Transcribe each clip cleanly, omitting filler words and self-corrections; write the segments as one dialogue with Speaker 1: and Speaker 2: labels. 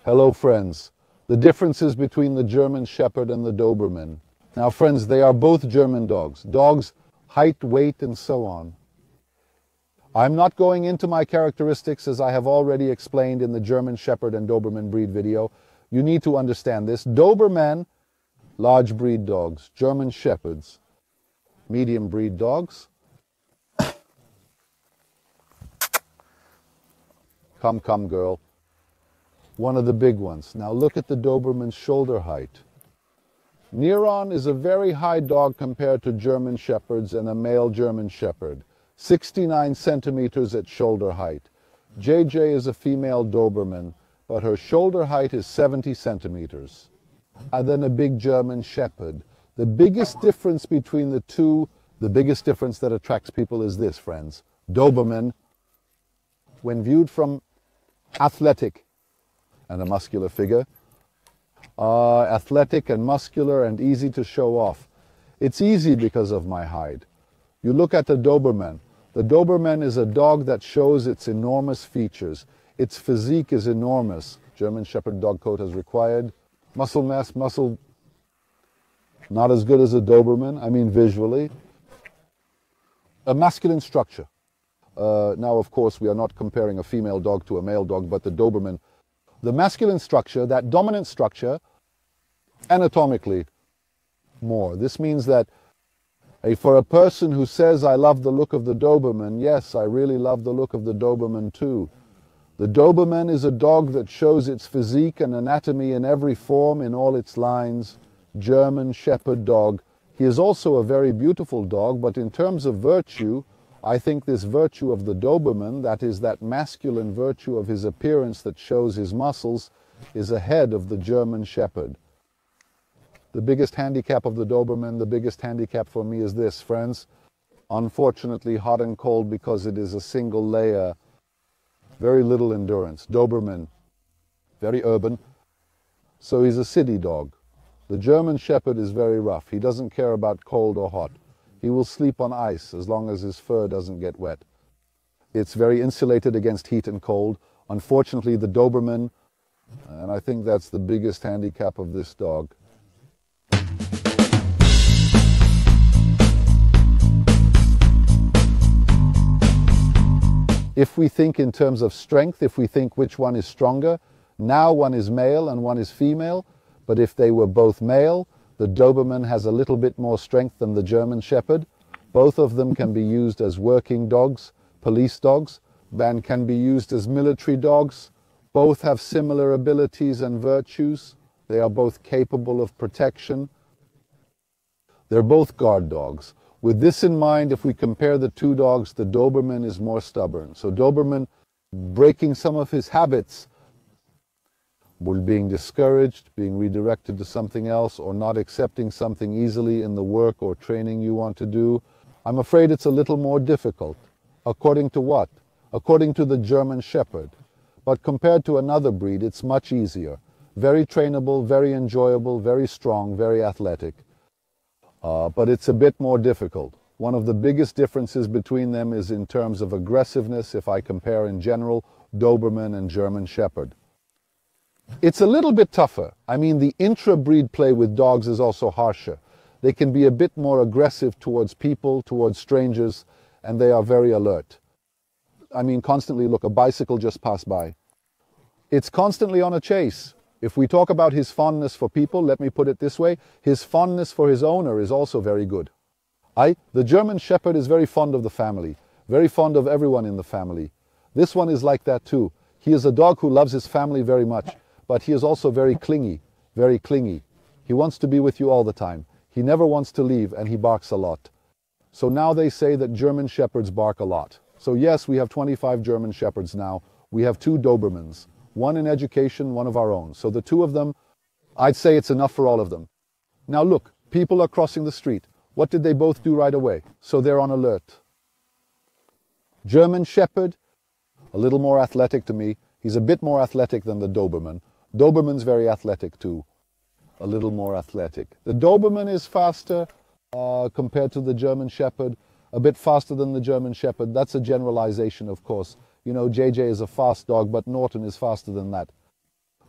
Speaker 1: Hello friends. The differences between the German Shepherd and the Doberman. Now friends, they are both German dogs. Dogs, height, weight, and so on. I'm not going into my characteristics as I have already explained in the German Shepherd and Doberman breed video. You need to understand this. Doberman, large breed dogs. German Shepherds, medium breed dogs. Come, girl. One of the big ones. Now look at the Doberman's shoulder height. Neron is a very high dog compared to German Shepherds and a male German Shepherd. 69 centimeters at shoulder height. JJ is a female Doberman, but her shoulder height is 70 centimeters. And then a big German Shepherd. The biggest difference between the two, the biggest difference that attracts people is this, friends. Doberman, when viewed from athletic and a muscular figure, athletic and muscular and easy to show off. It's easy because of my hide. You look at the Doberman. The Doberman is a dog that shows its enormous features. Its physique is enormous. German Shepherd dog coat as required. Muscle mass, muscle, not as good as a Doberman, I mean visually. A masculine structure. Now, of course, we are not comparing a female dog to a male dog, but the Doberman. The masculine structure, that dominant structure, anatomically more. This means that for a person who says, I love the look of the Doberman, yes, I really love the look of the Doberman too. The Doberman is a dog that shows its physique and anatomy in every form, in all its lines. German Shepherd dog. He is also a very beautiful dog, but in terms of virtue, I think this virtue of the Doberman, that is that masculine virtue of his appearance that shows his muscles, is ahead of the German Shepherd. The biggest handicap of the Doberman, the biggest handicap for me is this, friends. Unfortunately, hot and cold because it is a single layer. Very little endurance. Doberman, very urban, so he's a city dog. The German Shepherd is very rough. He doesn't care about cold or hot. He will sleep on ice as long as his fur doesn't get wet. It's very insulated against heat and cold. Unfortunately, the Doberman, and I think that's the biggest handicap of this dog. If we think in terms of strength, if we think which one is stronger, now one is male and one is female, but if they were both male, the Doberman has a little bit more strength than the German Shepherd. Both of them can be used as working dogs, police dogs, and can be used as military dogs. Both have similar abilities and virtues. They are both capable of protection. They're both guard dogs. With this in mind, if we compare the two dogs, the Doberman is more stubborn. So Doberman, breaking some of his habits, being discouraged, being redirected to something else, or not accepting something easily in the work or training you want to do, I'm afraid it's a little more difficult. According to what? According to the German Shepherd. But compared to another breed, it's much easier. Very trainable, very enjoyable, very strong, very athletic. But it's a bit more difficult. One of the biggest differences between them is in terms of aggressiveness, if I compare in general Doberman and German Shepherd. It's a little bit tougher. I mean, the intra-breed play with dogs is also harsher. They can be a bit more aggressive towards people, towards strangers, and they are very alert. I mean, constantly, look, a bicycle just passed by. It's constantly on a chase. If we talk about his fondness for people, let me put it this way, his fondness for his owner is also very good. The German Shepherd is very fond of the family, very fond of everyone in the family. This one is like that too. He is a dog who loves his family very much, but he is also very clingy, very clingy. He wants to be with you all the time. He never wants to leave, and he barks a lot. So now they say that German Shepherds bark a lot. So yes, we have 25 German Shepherds now. We have 2 Dobermans. One in education, one of our own. So the 2 of them, I'd say it's enough for all of them. Now look, people are crossing the street. What did they both do right away? So they're on alert. German Shepherd, a little more athletic to me. He's a bit more athletic than the Doberman. Doberman's very athletic too. A little more athletic. The Doberman is faster compared to the German Shepherd. A bit faster than the German Shepherd. That's a generalization, of course. You know, JJ is a fast dog, but Norton is faster than that.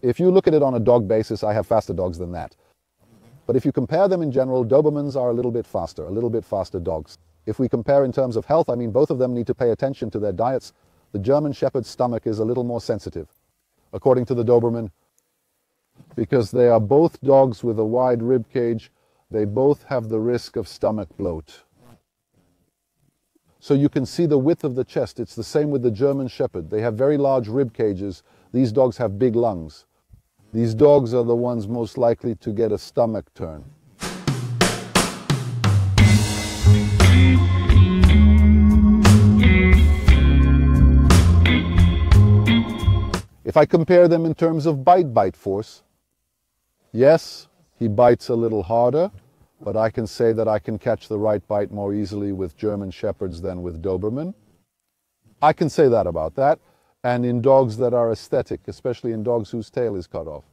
Speaker 1: If you look at it on a dog basis, I have faster dogs than that. But if you compare them in general, Dobermans are a little bit faster dogs. If we compare in terms of health, I mean, both of them need to pay attention to their diets. The German Shepherd's stomach is a little more sensitive, according to the Doberman, because they are both dogs with a wide rib cage. They both have the risk of stomach bloat. So you can see the width of the chest. It's the same with the German Shepherd. They have very large rib cages. These dogs have big lungs. These dogs are the ones most likely to get a stomach turn. If I compare them in terms of bite force, yes, he bites a little harder, but I can say that I can catch the right bite more easily with German Shepherds than with Doberman. I can say that about that. And in dogs that are aesthetic, especially in dogs whose tail is cut off.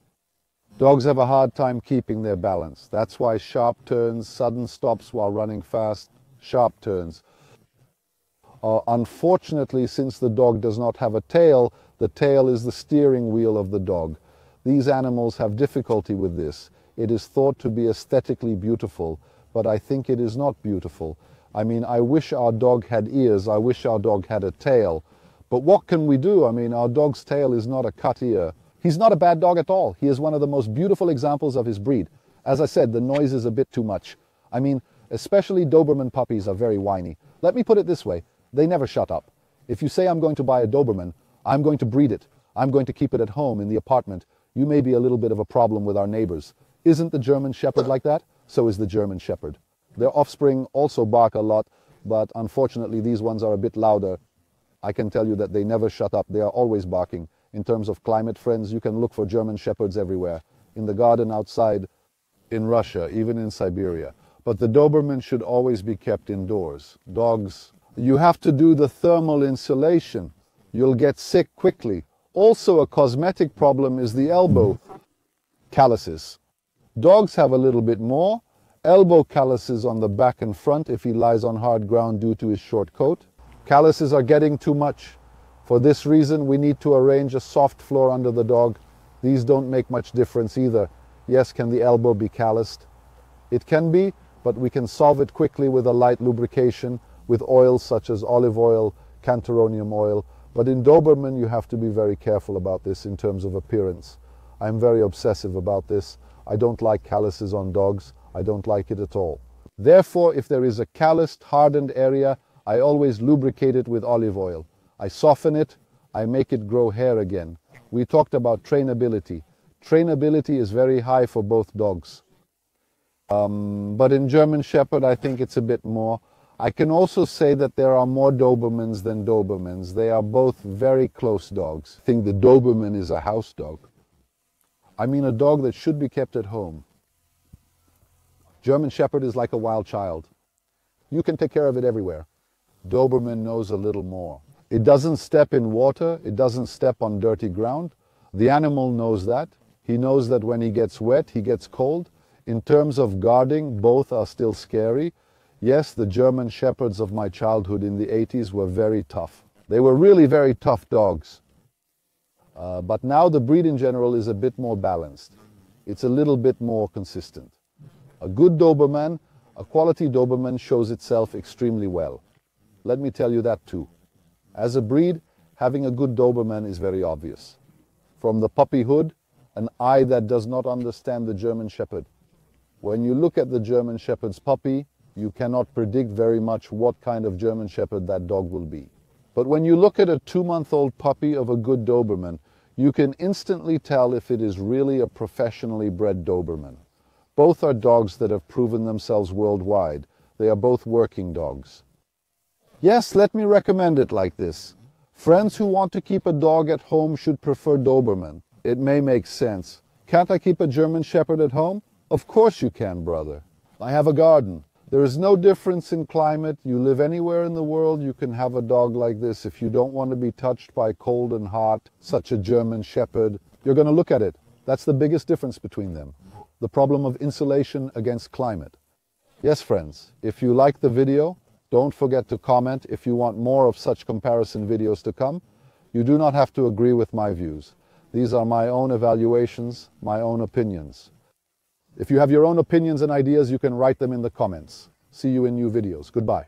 Speaker 1: Dogs have a hard time keeping their balance. That's why sharp turns, sudden stops while running fast, sharp turns. Unfortunately, since the dog does not have a tail, the tail is the steering wheel of the dog. These animals have difficulty with this. It is thought to be aesthetically beautiful, but I think it is not beautiful. I mean, I wish our dog had ears, I wish our dog had a tail. But what can we do? I mean, our dog's tail is not a cut ear. He's not a bad dog at all. He is one of the most beautiful examples of his breed. As I said, the noise is a bit too much. I mean, especially Doberman puppies are very whiny. Let me put it this way. They never shut up. If you say I'm going to buy a Doberman, I'm going to breed it. I'm going to keep it at home in the apartment. You may be a little bit of a problem with our neighbors. Isn't the German Shepherd like that? So is the German Shepherd. Their offspring also bark a lot, but unfortunately these ones are a bit louder. I can tell you that they never shut up. They are always barking. In terms of climate friends, you can look for German Shepherds everywhere. In the garden outside, in Russia, even in Siberia. But the Doberman should always be kept indoors. Dogs, you have to do the thermal insulation. You'll get sick quickly. Also a cosmetic problem is the elbow calluses. Dogs have a little bit more. Elbow calluses on the back and front if he lies on hard ground due to his short coat. Calluses are getting too much. For this reason, we need to arrange a soft floor under the dog. These don't make much difference either. Yes, can the elbow be calloused? It can be, but we can solve it quickly with a light lubrication, with oils such as olive oil, cantoronium oil. But in Doberman, you have to be very careful about this in terms of appearance. I'm very obsessive about this. I don't like calluses on dogs. I don't like it at all. Therefore, if there is a calloused, hardened area, I always lubricate it with olive oil. I soften it, I make it grow hair again. We talked about trainability. Trainability is very high for both dogs. But in German Shepherd, I think it's a bit more. I can also say that there are more Dobermans than Dobermans. They are both very close dogs. I think the Doberman is a house dog. I mean a dog that should be kept at home. German Shepherd is like a wild child. You can take care of it everywhere. Doberman knows a little more. It doesn't step in water. It doesn't step on dirty ground. The animal knows that. He knows that when he gets wet, he gets cold. In terms of guarding, both are still scary. Yes, the German Shepherds of my childhood in the 80s were very tough. They were really very tough dogs. But now the breed in general is a bit more balanced. It's a little bit more consistent. A good Doberman, a quality Doberman shows itself extremely well. Let me tell you that too. As a breed, having a good Doberman is very obvious. From the puppyhood, an eye that does not understand the German Shepherd. When you look at the German Shepherd's puppy, you cannot predict very much what kind of German Shepherd that dog will be. But when you look at a 2-month-old puppy of a good Doberman, you can instantly tell if it is really a professionally bred Doberman. Both are dogs that have proven themselves worldwide. They are both working dogs. Yes, let me recommend it like this. Friends who want to keep a dog at home should prefer Doberman. It may make sense. Can't I keep a German Shepherd at home? Of course you can, brother. I have a garden. There is no difference in climate. You live anywhere in the world, you can have a dog like this. If you don't want to be touched by cold and hot, such a German Shepherd, you're going to look at it. That's the biggest difference between them. The problem of insulation against climate. Yes, friends, if you like the video, don't forget to comment if you want more of such comparison videos to come. You do not have to agree with my views. These are my own evaluations, my own opinions. If you have your own opinions and ideas, you can write them in the comments. See you in new videos. Goodbye.